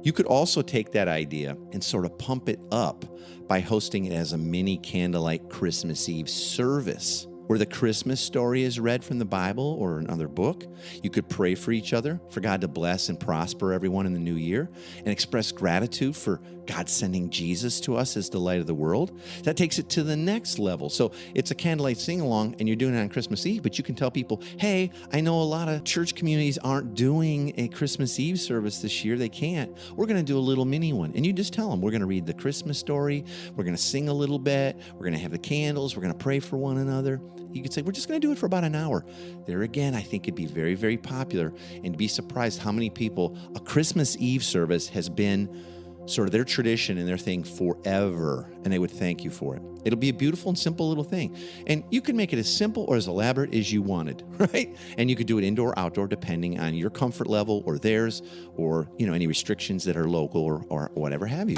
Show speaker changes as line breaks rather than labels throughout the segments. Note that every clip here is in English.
You could also take that idea and sort of pump it up by hosting it as a mini candlelight Christmas Eve service, where the Christmas story is read from the Bible or another book. You could pray for each other, for God to bless and prosper everyone in the new year, and express gratitude for God sending Jesus to us as the light of the world. That takes it to the next level. So it's a candlelight sing-along, and you're doing it on Christmas Eve, but you can tell people, hey, I know a lot of church communities aren't doing a Christmas Eve service this year. They can't. We're going to do a little mini one. And you just tell them, we're going to read the Christmas story. We're going to sing a little bit. We're going to have the candles. We're going to pray for one another. You could say, we're just going to do it for about an hour. There again, I think it'd be very, very popular, and be surprised how many people a Christmas Eve service has been sort of their tradition and their thing forever, and they would thank you for it. It'll be a beautiful and simple little thing. And you can make it as simple or as elaborate as you wanted, right? And you could do it indoor, outdoor, depending on your comfort level or theirs, or, any restrictions that are local or whatever have you.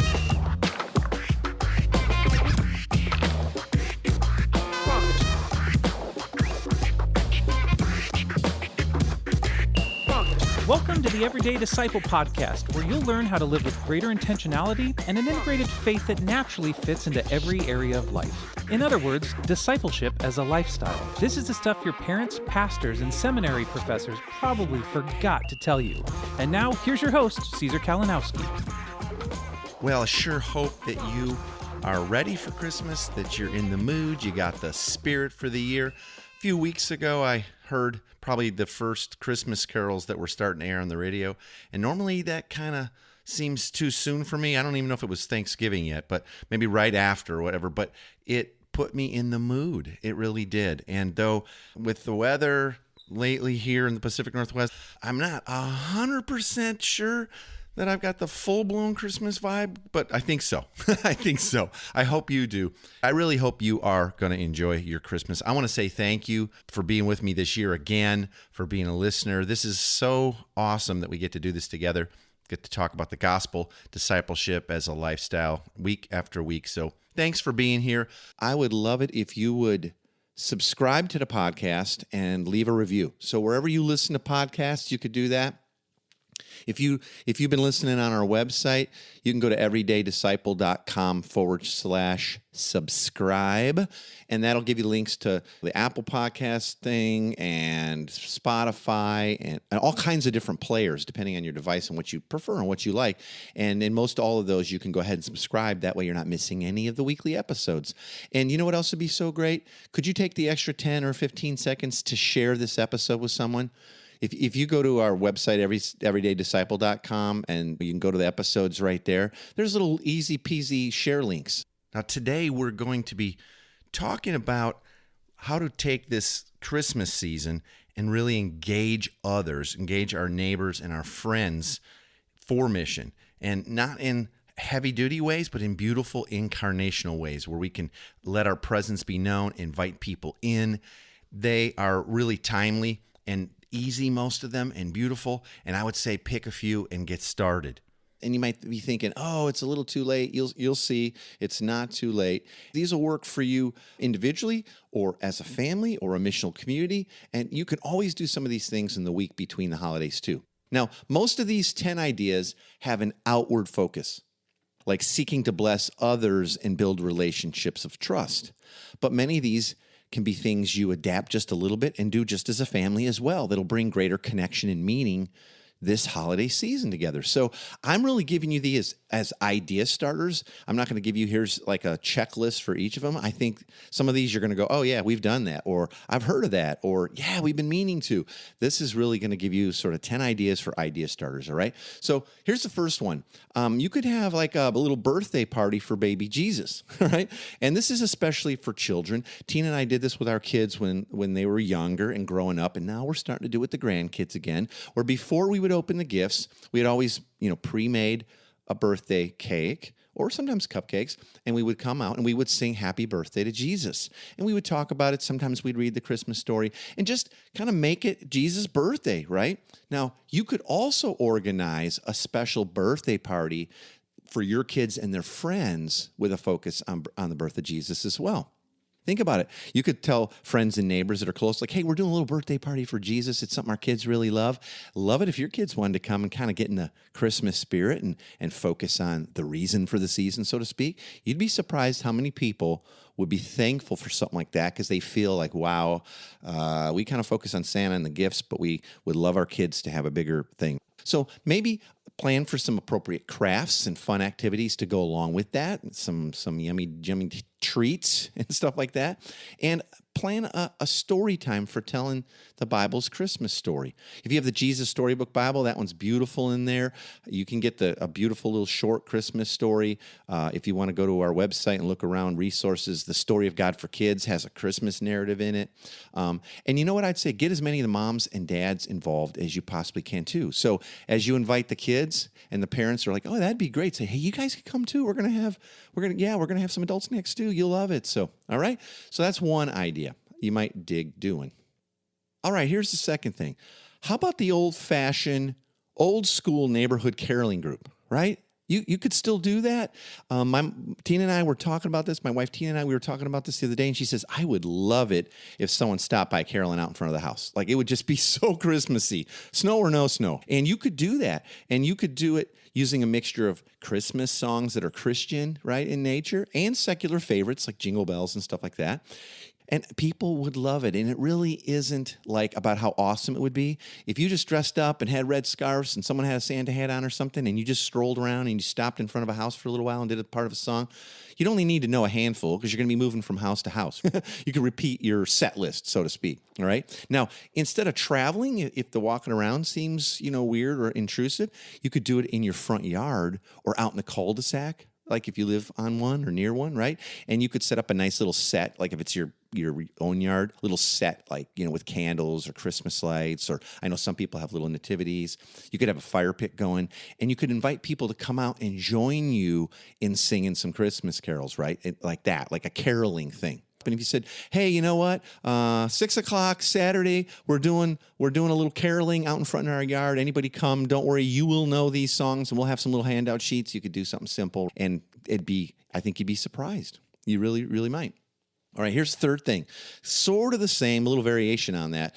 Welcome to the Everyday Disciple Podcast, where you'll learn how to live with greater intentionality and an integrated faith that naturally fits into every area of life. In other words, discipleship as a lifestyle. This is the stuff your parents, pastors, and seminary professors probably forgot to tell you. And now, here's your host, Caesar Kalinowski.
Well, I sure hope that you are ready for Christmas, that you're in the mood, you got the spirit for the year. A few weeks ago, I heard probably the first Christmas carols that were starting to air on the radio. And normally that kind of seems too soon for me. I don't even know if it was Thanksgiving yet, but maybe right after or whatever. But it put me in the mood. It really did. And though with the weather lately here in the Pacific Northwest, I'm not 100% sure that I've got the full-blown Christmas vibe, but I think so. I think so. I hope you do. I really hope you are going to enjoy your Christmas. I want to say thank you for being with me this year again, for being a listener. This is so awesome that we get to do this together, get to talk about the gospel, discipleship as a lifestyle week after week. So thanks for being here. I would love it if you would subscribe to the podcast and leave a review. So wherever you listen to podcasts, you could do that. If you've been listening on our website, you can go to everydayDisciple.com/subscribe, and that'll give you links to the Apple Podcast thing and Spotify and all kinds of different players, depending on your device and what you prefer and what you like. And in most all of those, you can go ahead and subscribe. That way you're not missing any of the weekly episodes. And you know what else would be so great? Could you take the extra 10 or 15 seconds to share this episode with someone? If you go to our website, everydaydisciple.com, and you can go to the episodes right there, there's little easy peasy share links. Now, today we're going to be talking about how to take this Christmas season and really engage others, engage our neighbors and our friends for mission, and not in heavy-duty ways, but in beautiful incarnational ways where we can let our presence be known, invite people in. They are really timely and easy, most of them, and beautiful. And I would say pick a few and get started. And you might be thinking, oh, it's a little too late. You'll see it's not too late. These will work for you individually or as a family or a missional community. And you can always do some of these things in the week between the holidays too. Now, most of these 10 ideas have an outward focus, like seeking to bless others and build relationships of trust. But many of these can be things you adapt just a little bit and do just as a family as well. That'll bring greater connection and meaning this holiday season together. So I'm really giving you these as idea starters. I'm not going to give you here's like a checklist for each of them. I think some of these you're going to go, oh yeah, we've done that, or I've heard of that, or yeah, we've been meaning to. This is really going to give you sort of 10 ideas for idea starters, all right? So here's the first one. You could have like a little birthday party for baby Jesus, all right? And this is especially for children. Tina and I did this with our kids when they were younger and growing up, and now we're starting to do it with the grandkids again, where before we would open the gifts, we had always, pre-made a birthday cake or sometimes cupcakes, and we would come out and we would sing happy birthday to Jesus. And we would talk about it. Sometimes we'd read the Christmas story and just kind of make it Jesus' birthday, right? Now, you could also organize a special birthday party for your kids and their friends with a focus on the birth of Jesus as well. Think about it. You could tell friends and neighbors that are close, like, hey, we're doing a little birthday party for Jesus. It's something our kids really love. Love it if your kids wanted to come and kind of get in the Christmas spirit and focus on the reason for the season, so to speak. You'd be surprised how many people would be thankful for something like that because they feel like, wow, we kind of focus on Santa and the gifts, but we would love our kids to have a bigger thing. So maybe plan for some appropriate crafts and fun activities to go along with that, some yummy treats and stuff like that, and plan a story time for telling the Bible's Christmas story. If you have the Jesus Storybook Bible, that one's beautiful in there. You can get a beautiful little short Christmas story. If you want to go to our website and look around resources, the Story of God for Kids has a Christmas narrative in it. And you know what I'd say? Get as many of the moms and dads involved as you possibly can too. So as you invite the kids and the parents are like, oh, that'd be great. Say, hey, you guys can come too. We're gonna have some adults next too. You'll love it. So, all right. So that's one idea you might dig doing. All right, here's the second thing. How about the old-fashioned, old-school neighborhood caroling group, right? You could still do that. Tina and I were talking about this. My wife Tina and I, we were talking about this the other day, and she says, I would love it if someone stopped by caroling out in front of the house. Like, it would just be so Christmassy, snow or no snow. And you could do that. And you could do it using a mixture of Christmas songs that are Christian, right, in nature, and secular favorites like Jingle Bells and stuff like that. And people would love it. And it really isn't like about how awesome it would be. If you just dressed up and had red scarves and someone had a Santa hat on or something, and you just strolled around and you stopped in front of a house for a little while and did a part of a song, you'd only need to know a handful because you're going to be moving from house to house. You can repeat your set list, so to speak. All right. Now, instead of traveling, if the walking around seems, weird or intrusive, you could do it in your front yard or out in the cul-de-sac, like if you live on one or near one, right? And you could set up a nice little set, like if it's your own yard, little set, like, with candles or Christmas lights, or I know some people have little nativities. You could have a fire pit going, and you could invite people to come out and join you in singing some Christmas carols, right? Like that, like a caroling thing. And if you said, hey, you know what, 6 o'clock Saturday, we're doing a little caroling out in front of our yard. Anybody come, don't worry, you will know these songs, and we'll have some little handout sheets. You could do something simple, and I think you'd be surprised. You really, really might. All right, here's the third thing. Sort of the same, a little variation on that.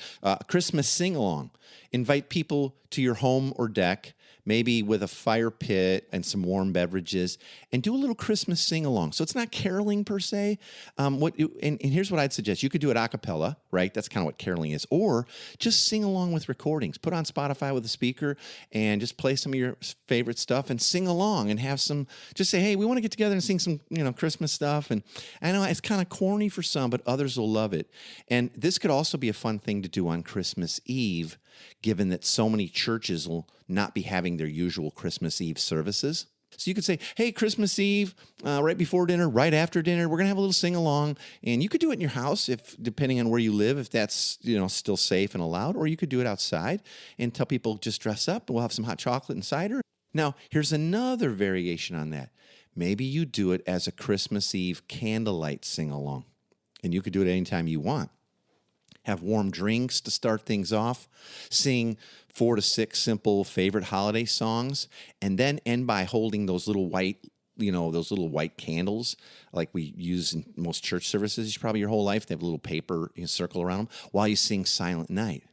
Christmas sing-along. Invite people to your home or deck, maybe with a fire pit and some warm beverages, and do a little Christmas sing-along. So it's not caroling per se. And here's what I'd suggest. You could do it a cappella, right? That's kind of what caroling is. Or just sing along with recordings. Put on Spotify with a speaker and just play some of your favorite stuff and sing along and have some, just say, hey, we want to get together and sing some, Christmas stuff. And I know it's kind of corny for some, but others will love it. And this could also be a fun thing to do on Christmas Eve, given that so many churches will not be having their usual Christmas Eve services. So you could say, hey, Christmas Eve, right before dinner, right after dinner, we're going to have a little sing-along. And you could do it in your house, depending on where you live, if that's still safe and allowed. Or you could do it outside and tell people just dress up, and we'll have some hot chocolate and cider. Now, here's another variation on that. Maybe you do it as a Christmas Eve candlelight sing-along. And you could do it anytime you want. Have warm drinks to start things off, sing 4 to 6 simple favorite holiday songs, and then end by holding those little white candles like we use in most church services. Probably your whole life, they have a little paper circle around them while you sing Silent Night.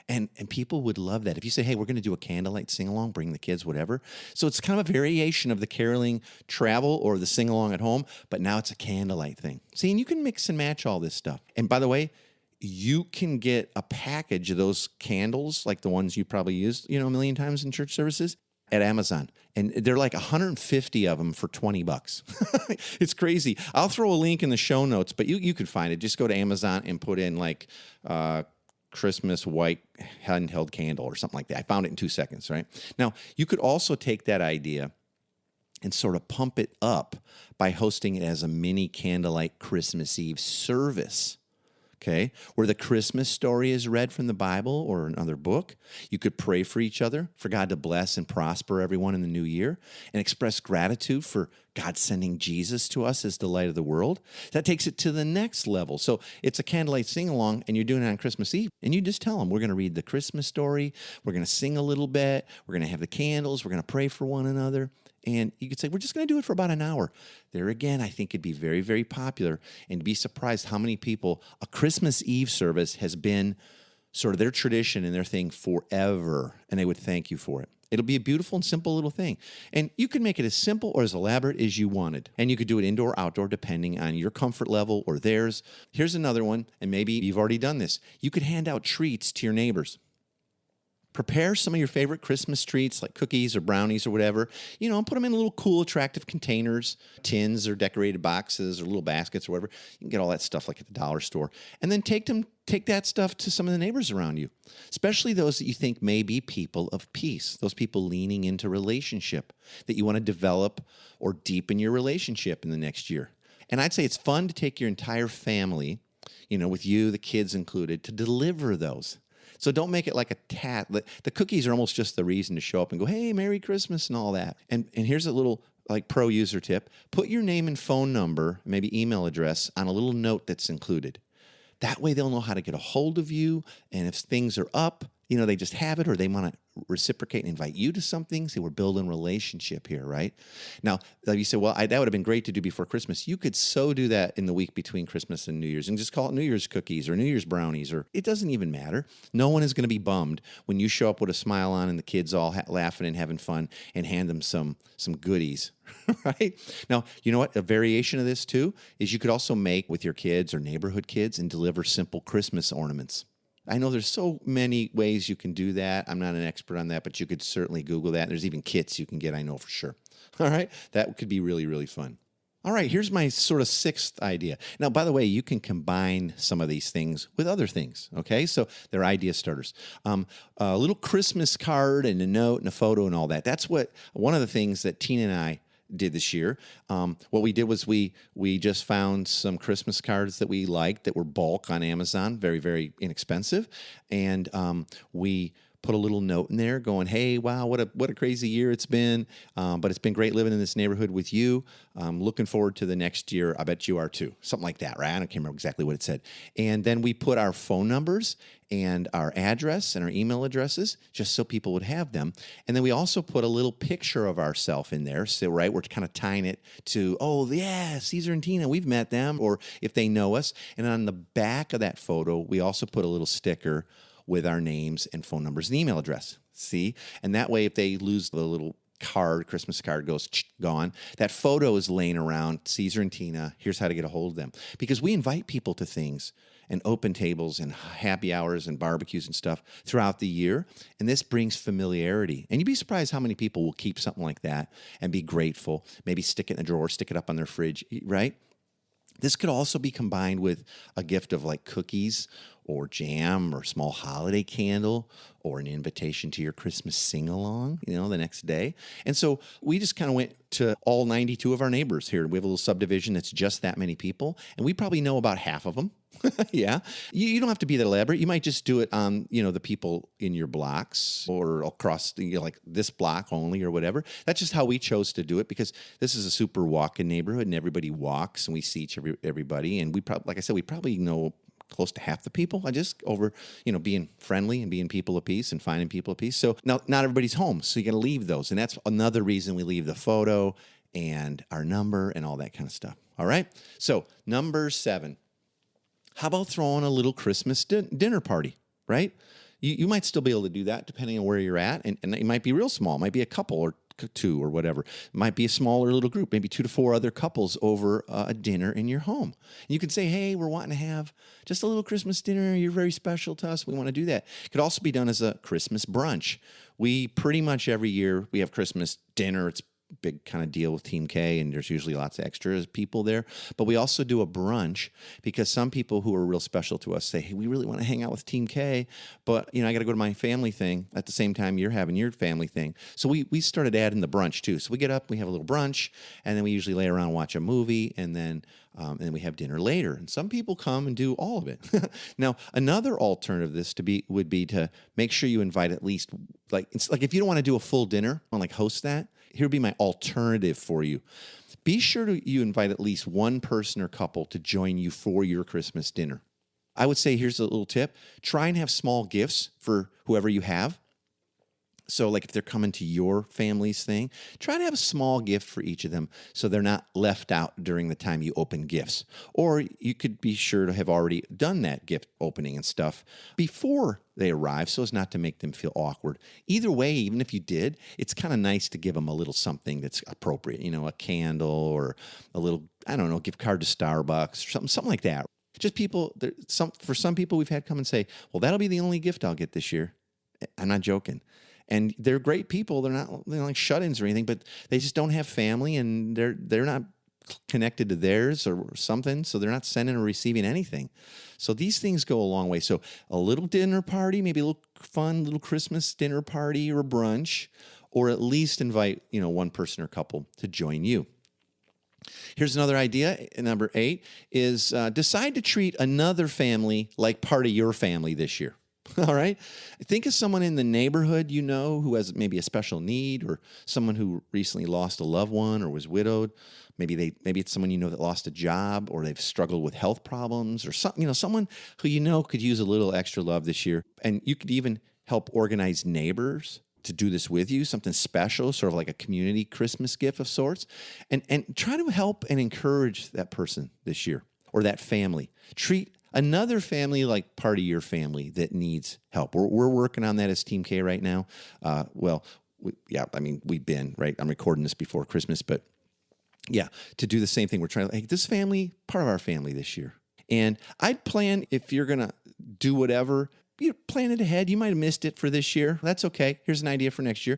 And people would love that. If you say, hey, we're going to do a candlelight sing-along, bring the kids, whatever. So it's kind of a variation of the caroling travel or the sing-along at home, but now it's a candlelight thing. See, and you can mix and match all this stuff. And by the way, you can get a package of those candles, like the ones you probably used, a million times in church services, at Amazon. And they're like 150 of them for $20. It's crazy. I'll throw a link in the show notes, but you could find it. Just go to Amazon and put in like Christmas white handheld candle or something like that. I found it in 2 seconds, right? Now, you could also take that idea and sort of pump it up by hosting it as a mini candlelight Christmas Eve service. Okay, where the Christmas story is read from the Bible or another book. You could pray for each other, for God to bless and prosper everyone in the new year, and express gratitude for God sending Jesus to us as the light of the world. That takes it to the next level. So it's a candlelight sing-along, and you're doing it on Christmas Eve, and you just tell them, we're going to read the Christmas story, we're going to sing a little bit, we're going to have the candles, we're going to pray for one another. And you could say, we're just going to do it for about an hour. There again, I think it'd be very, very popular, and be surprised how many people a Christmas Eve service has been sort of their tradition and their thing forever, and they would thank you for it. It'll be a beautiful and simple little thing. And you can make it as simple or as elaborate as you wanted. And you could do it indoor or outdoor depending on your comfort level or theirs. Here's another one, and maybe you've already done this. You could hand out treats to your neighbors. Prepare some of your favorite Christmas treats like cookies or brownies or whatever, and put them in little cool, attractive containers, tins or decorated boxes or little baskets or whatever. You can get all that stuff like at the dollar store. And then take that stuff to some of the neighbors around you, especially those that you think may be people of peace, those people leaning into relationship that you want to develop or deepen your relationship in the next year. And I'd say it's fun to take your entire family, with you, the kids included, to deliver those. So don't make it like a the cookies are almost just the reason to show up and go, hey, Merry Christmas and all that. And here's a little pro user tip. Put your name and phone number, maybe email address, on a little note that's included. That way they'll know how to get a hold of you. And if things are up, they just have it, or they want to reciprocate and invite you to something. See, we're building relationship here, right? Now, like you said, well, that would have been great to do before Christmas. You could so do that in the week between Christmas and New Year's and just call it New Year's cookies or New Year's brownies, or it doesn't even matter. No one is going to be bummed when you show up with a smile on and the kids all laughing and having fun, and hand them some goodies, right? Now, you know what? A variation of this too is you could also make with your kids or neighborhood kids and deliver simple Christmas ornaments. I know there's so many ways you can do that. I'm not an expert on that, but you could certainly Google that. There's even kits you can get, I know for sure. All right? That could be really, really fun. All right, here's my sort of sixth idea. Now, by the way, you can combine some of these things with other things, okay? So they're idea starters. A little Christmas card and a note and a photo and all that. That's one of the things that Tina and I did this year. What we did was we just found some Christmas cards that we liked that were bulk on Amazon, very, very inexpensive. And we put a little note in there going, hey, wow, what a crazy year it's been. But it's been great living in this neighborhood with you. Looking forward to the next year. I bet you are too. Something like that, right? I can't remember exactly what it said. And then we put our phone numbers and our address and our email addresses just so people would have them. And then we also put a little picture of ourselves in there. So, right, we're kind of tying it to, oh, yeah, Caesar and Tina, we've met them, or if they know us. And on the back of that photo, we also put a little sticker with our names and phone numbers and email address. See? And that way, if they lose the little Christmas card goes gone, that photo is laying around, Caesar and Tina, here's how to get a hold of them. Because we invite people to things and open tables and happy hours and barbecues and stuff throughout the year. And this brings familiarity. And you'd be surprised how many people will keep something like that and be grateful, maybe stick it in a drawer, stick it up on their fridge, right? This could also be combined with a gift of like cookies or jam or small holiday candle or an invitation to your Christmas sing-along, the next day. And so we just kind of went to all 92 of our neighbors here. We have a little subdivision that's just that many people, and we probably know about half of them. Yeah. You don't have to be that elaborate. You might just do it on, the people in your blocks or across like this block only or whatever. That's just how we chose to do it, because this is a super walk-in neighborhood and everybody walks and we see everybody. And we probably know close to half the people. I just over, being friendly and being people of peace and finding people of peace. So now not everybody's home. So you got to leave those. And that's another reason we leave the photo and our number and all that kind of stuff. All right. So number 7. How about throwing a little Christmas dinner party, right? You might still be able to do that depending on where you're at. And it might be real small. It might be a couple or 2 or whatever. It might be a smaller little group, maybe 2 to 4 other couples over a dinner in your home. And you can say, hey, we're wanting to have just a little Christmas dinner. You're very special to us. We want to do that. It could also be done as a Christmas brunch. We pretty much every year we have Christmas dinner. It's big kind of deal with Team K, and there's usually lots of extra people there. But we also do a brunch because some people who are real special to us say, hey, we really want to hang out with Team K, but I got to go to my family thing at the same time you're having your family thing. So we started adding the brunch too. So we get up, we have a little brunch, and then we usually lay around and watch a movie, and then we have dinner later. And some people come and do all of it. Now, another alternative to this would be to make sure you invite at least, like if you don't want to do a full dinner, like host that, Here would be my alternative for you. Be sure you invite at least one person or couple to join you for your Christmas dinner. I would say here's a little tip. Try and have small gifts for whoever you have. So like if they're coming to your family's thing, try to have a small gift for each of them so they're not left out during the time you open gifts. Or you could be sure to have already done that gift opening and stuff before they arrive so as not to make them feel awkward. Either way, even if you did, it's kind of nice to give them a little something that's appropriate, a candle or a little, gift card to Starbucks or something like that. Just people, for some people we've had come and say, well, that'll be the only gift I'll get this year. I'm not joking. And they're great people. They're not like shut-ins or anything, but they just don't have family and they're not connected to theirs or something, so they're not sending or receiving anything. So these things go a long way. So a little dinner party, maybe a little fun little Christmas dinner party or a brunch, or at least invite, one person or couple to join you. Here's another idea. Number 8 is decide to treat another family like part of your family this year. All right. Think of someone in the neighborhood who has maybe a special need, or someone who recently lost a loved one or was widowed. Maybe it's someone that lost a job, or they've struggled with health problems, or someone who could use a little extra love this year. And you could even help organize neighbors to do this with you, something special, sort of like a community Christmas gift of sorts, and try to help and encourage that person this year or that family. Treat another family like part of your family that needs help. We're working on that as Team K right now. We've been, right? I'm recording this before Christmas, but yeah, to do the same thing. We're trying to, this family, part of our family this year. And I'd plan, if you're going to do whatever, you plan it ahead. You might have missed it for this year. That's okay. Here's an idea for next year.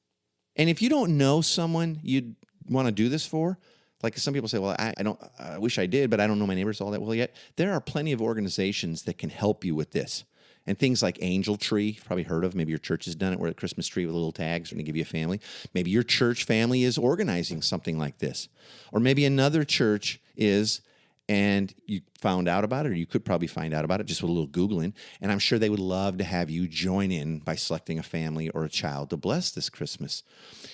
And if you don't know someone you'd want to do this for, like some people say, well, I wish I did, but I don't know my neighbors all that well yet. There are plenty of organizations that can help you with this. And things like Angel Tree, you've probably heard of. Maybe your church has done it, where a Christmas tree with little tags are going to give you a family. Maybe your church family is organizing something like this. Or maybe another church is, and you found out about it, or you could probably find out about it just with a little Googling. And I'm sure they would love to have you join in by selecting a family or a child to bless this Christmas.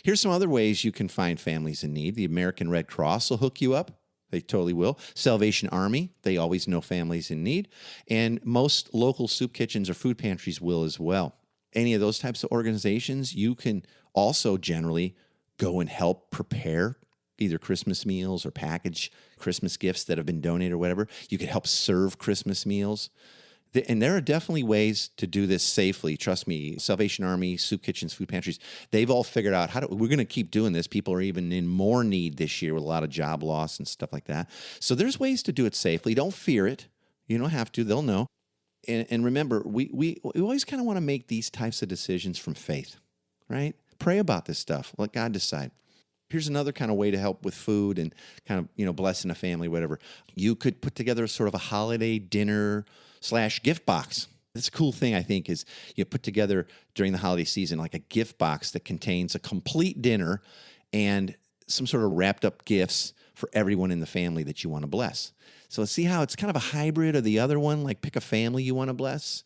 Here's some other ways you can find families in need. The American Red Cross will hook you up. They totally will. Salvation Army, they always know families in need. And most local soup kitchens or food pantries will as well. Any of those types of organizations, you can also generally go and help prepare either Christmas meals or package Christmas gifts that have been donated or whatever. You could help serve Christmas meals. And there are definitely ways to do this safely. Trust me, Salvation Army, soup kitchens, food pantries, they've all figured out we're going to keep doing this. People are even in more need this year with a lot of job loss and stuff like that. So there's ways to do it safely. Don't fear it. You don't have to. They'll know. And remember, we always kind of want to make these types of decisions from faith, right? Pray about this stuff. Let God decide. Here's another kind of way to help with food and kind of, blessing a family, whatever. You could put together sort of a holiday dinner / gift box. This cool thing, I think, is you put together during the holiday season like a gift box that contains a complete dinner and some sort of wrapped up gifts for everyone in the family that you want to bless. So see how it's kind of a hybrid of the other one, like pick a family you want to bless,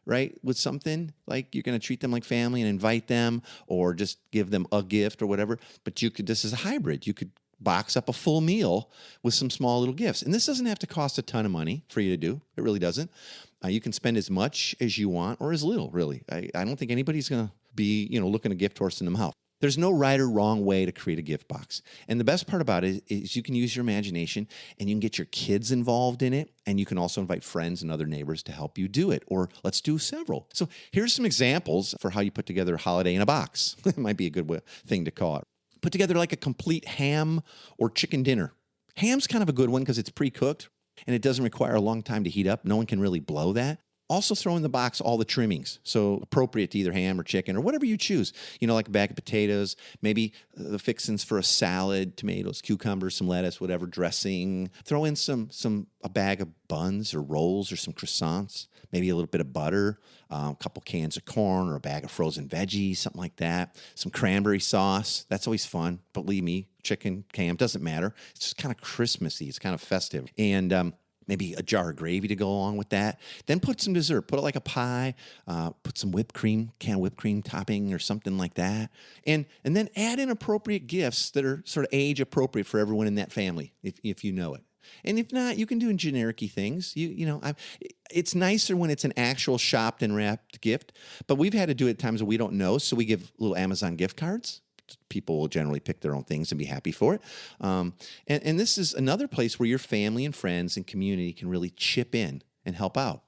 right? With something like you're going to treat them like family and invite them, or just give them a gift or whatever. But this is a hybrid. You could box up a full meal with some small little gifts. And this doesn't have to cost a ton of money for you to do. It really doesn't. You can spend as much as you want or as little, really. I don't think anybody's going to be, looking a gift horse in the mouth. There's no right or wrong way to create a gift box. And the best part about it is you can use your imagination, and you can get your kids involved in it. And you can also invite friends and other neighbors to help you do it. Or let's do several. So here's some examples for how you put together a holiday in a box. It might be a good thing to call it. Put together like a complete ham or chicken dinner. Ham's kind of a good one because it's pre-cooked and it doesn't require a long time to heat up. No one can really blow that. Also throw in the box all the trimmings, so appropriate to either ham or chicken or whatever you choose. Like a bag of potatoes, maybe the fixings for a salad, tomatoes, cucumbers, some lettuce, whatever, dressing. Throw in a bag of buns or rolls or some croissants, maybe a little bit of butter, a couple cans of corn or a bag of frozen veggies, something like that. Some cranberry sauce. That's always fun. Believe me, chicken, ham, doesn't matter. It's just kind of Christmassy. It's kind of festive. And maybe a jar of gravy to go along with that. Then put some dessert. Put it like a pie. Put some canned whipped cream topping or something like that. And then add in appropriate gifts that are sort of age appropriate for everyone in that family, if you know it. And if not, you can do generic-y things. It's nicer when it's an actual shopped and wrapped gift. But we've had to do it at times when we don't know, so we give little Amazon gift cards. People will generally pick their own things and be happy for it. And this is another place where your family and friends and community can really chip in and help out.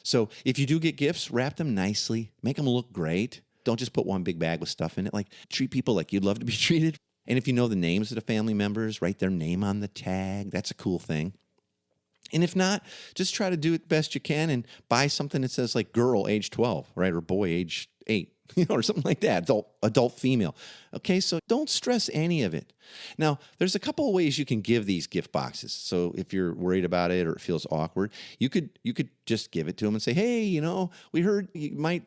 So if you do get gifts, wrap them nicely, make them look great. Don't just put one big bag with stuff in it. Like, treat people like you'd love to be treated. And if you know the names of the family members, write their name on the tag. That's a cool thing. And if not, just try to do it best you can and buy something that says like girl age 12, right? Or boy age 8. Or something like that, adult female. Okay, so don't stress any of it. Now, there's a couple of ways you can give these gift boxes. So if you're worried about it or it feels awkward, you could just give it to them and say, hey, we heard you might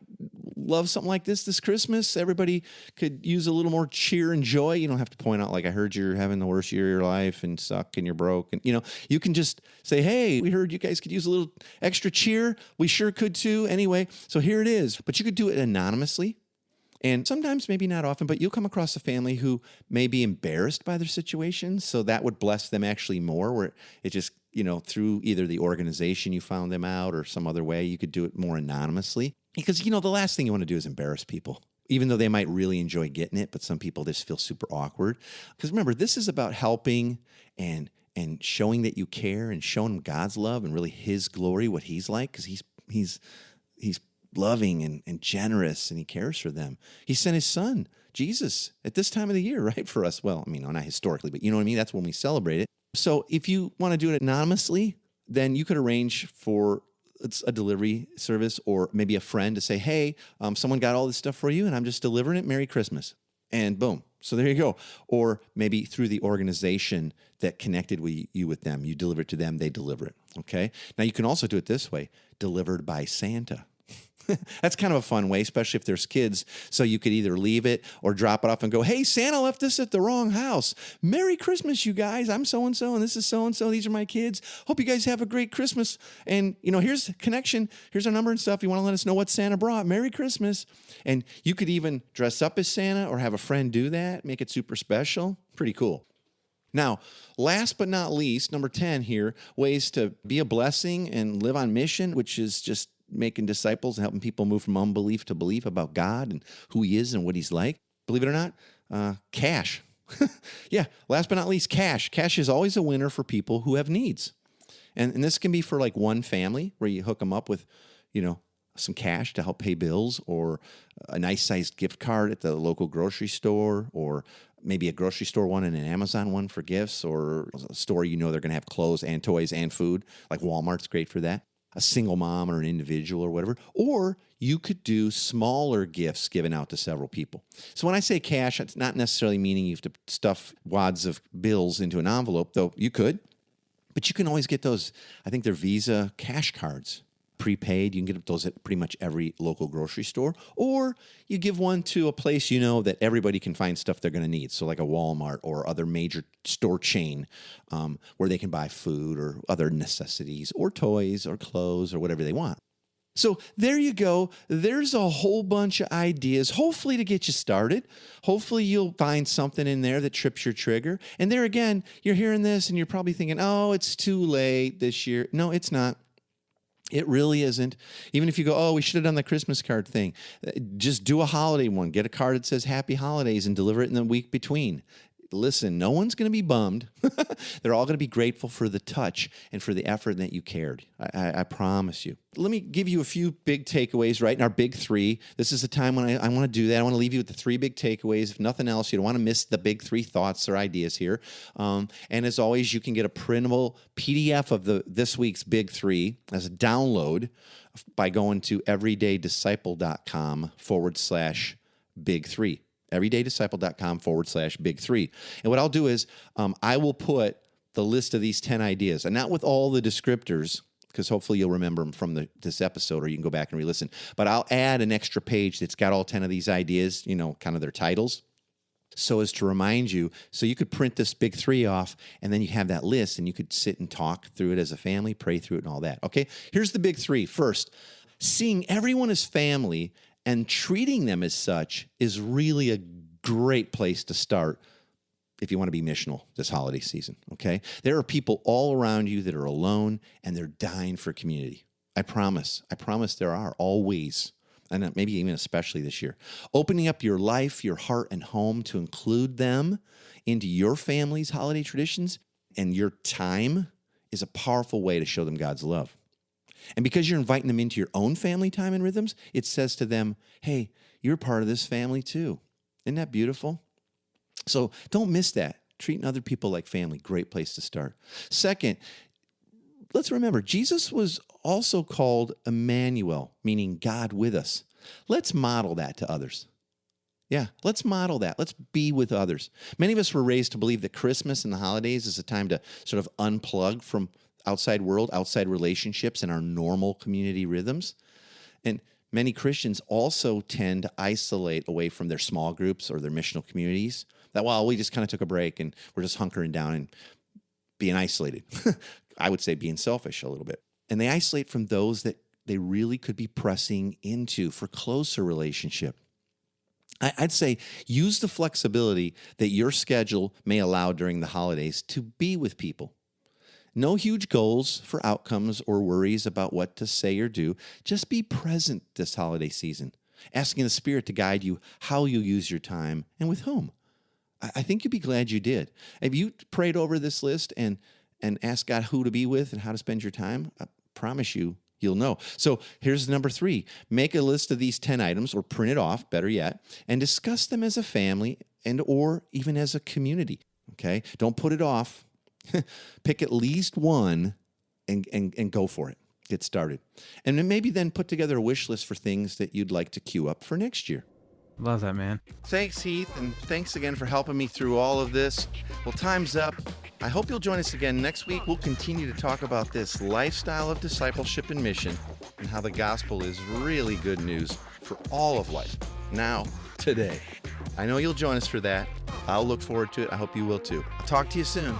love something like this Christmas. Everybody could use a little more cheer and joy. You don't have to point out, like, I heard you're having the worst year of your life and suck and you're broke. And, you can just say, hey, we heard you guys could use a little extra cheer. We sure could too. Anyway, so here it is. But you could do it anonymously. And sometimes, maybe not often, but you'll come across a family who may be embarrassed by their situation. So that would bless them actually more, where it just, through either the organization you found them out or some other way, you could do it more anonymously. Because, the last thing you want to do is embarrass people, even though they might really enjoy getting it. But some people just feel super awkward. Because remember, this is about helping and showing that you care and showing them God's love and really his glory, what he's like, because he's loving and generous, and he cares for them. He sent his son, Jesus, at this time of the year, right, for us. Well, not historically, but you know what I mean? That's when we celebrate it. So if you want to do it anonymously, then you could arrange for a delivery service or maybe a friend to say, hey, someone got all this stuff for you, and I'm just delivering it. Merry Christmas. And boom. So there you go. Or maybe through the organization that connected you with them. You deliver it to them, they deliver it. Okay? Now, you can also do it this way, delivered by Santa. That's kind of a fun way, especially if there's kids. So you could either leave it or drop it off and go, hey, Santa left this at the wrong house. Merry Christmas, you guys. I'm so-and-so, and this is so-and-so. These are my kids. Hope you guys have a great Christmas. And, here's a connection. Here's our number and stuff. You want to let us know what Santa brought. Merry Christmas. And you could even dress up as Santa or have a friend do that, make it super special. Pretty cool. Now, last but not least, number 10 here, ways to be a blessing and live on mission, which is just making disciples and helping people move from unbelief to belief about God and who he is and what he's like. Believe it or not, cash. Yeah, last but not least, cash. Cash is always a winner for people who have needs. And this can be for like one family where you hook them up with, some cash to help pay bills, or a nice sized gift card at the local grocery store, or maybe a grocery store one and an Amazon one for gifts, or a store they're going to have clothes and toys and food. Like Walmart's great for that. A single mom or an individual or whatever. Or you could do smaller gifts given out to several people. So when I say cash, it's not necessarily meaning you have to stuff wads of bills into an envelope, though you could. But you can always get those, I think they're Visa cash cards. Prepaid. You can get those at pretty much every local grocery store. Or you give one to a place that everybody can find stuff they're going to need. So like a Walmart or other major store chain where they can buy food or other necessities or toys or clothes or whatever they want. So there you go. There's a whole bunch of ideas, hopefully to get you started. Hopefully you'll find something in there that trips your trigger. And there again, you're hearing this and you're probably thinking, oh, it's too late this year. No, it's not. It really isn't. Even if you go, oh, we should have done the Christmas card thing. Just do a holiday one. Get a card that says Happy Holidays and deliver it in the week between. Listen, no one's going to be bummed. They're all going to be grateful for the touch and for the effort that you cared. I promise you. Let me give you a few big takeaways, right? In our big three. This is the time when I want to do that. I want to leave you with the three big takeaways. If nothing else, you don't want to miss the big three thoughts or ideas here. And as always, you can get a printable PDF of this week's big three as a download by going to everydaydisciple.com/big three. everydaydisciple.com/big three. And what I'll do is I will put the list of these 10 ideas, and not with all the descriptors, because hopefully you'll remember them from this episode, or you can go back and re-listen. But I'll add an extra page that's got all 10 of these ideas, kind of their titles. so as to remind you. So you could print this big 3 off, and then you have that list, and you could sit and talk through it as a family, pray through it and all that. Okay, here's the big 3. First, seeing everyone as family and treating them as such is really a great place to start if you want to be missional this holiday season, okay? There are people all around you that are alone, and they're dying for community. I promise there are, always, and maybe even especially this year. Opening up your life, your heart, and home to include them into your family's holiday traditions and your time is a powerful way to show them God's love. And because you're inviting them into your own family time and rhythms, it says to them, hey, you're part of this family too. Isn't that beautiful? So don't miss that. Treating other people like family, great place to start. Second, let's remember, Jesus was also called Emmanuel, meaning God with us. Let's model that to others. Yeah, let's model that. Let's be with others. Many of us were raised to believe that Christmas and the holidays is a time to sort of unplug from outside world, outside relationships, and our normal community rhythms. And many Christians also tend to isolate away from their small groups or their missional communities. That, well, we just kind of took a break and we're just hunkering down and being isolated. I would say being selfish a little bit. And they isolate from those that they really could be pressing into for closer relationship. I'd say use the flexibility that your schedule may allow during the holidays to be with people. No huge goals for outcomes or worries about what to say or do. Just be present this holiday season, asking the Spirit to guide you how you use your time and with whom. I think you'd be glad you did. Have you prayed over this list and asked God who to be with and how to spend your time? I promise you'll know. So here's number 3. Make a list of these 10 items or print it off, better yet, and discuss them as a family and or even as a community, okay? Don't put it off. Pick at least one and go for it. Get started. And then maybe then put together a wish list for things that you'd like to queue up for next year.
Love that, man.
Thanks, Heath, and thanks again for helping me through all of this. Well, time's up. I hope you'll join us again next week. We'll continue to talk about this lifestyle of discipleship and mission and how the gospel is really good news for all of life, now, today. I know you'll join us for that. I'll look forward to it. I hope you will too. I'll talk to you soon.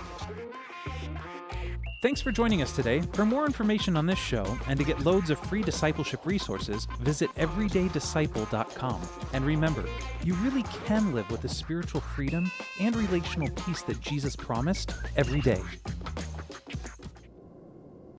Thanks for joining us today. For more information on this show and to get loads of free discipleship resources, visit everydaydisciple.com. And remember, you really can live with the spiritual freedom and relational peace that Jesus promised every day.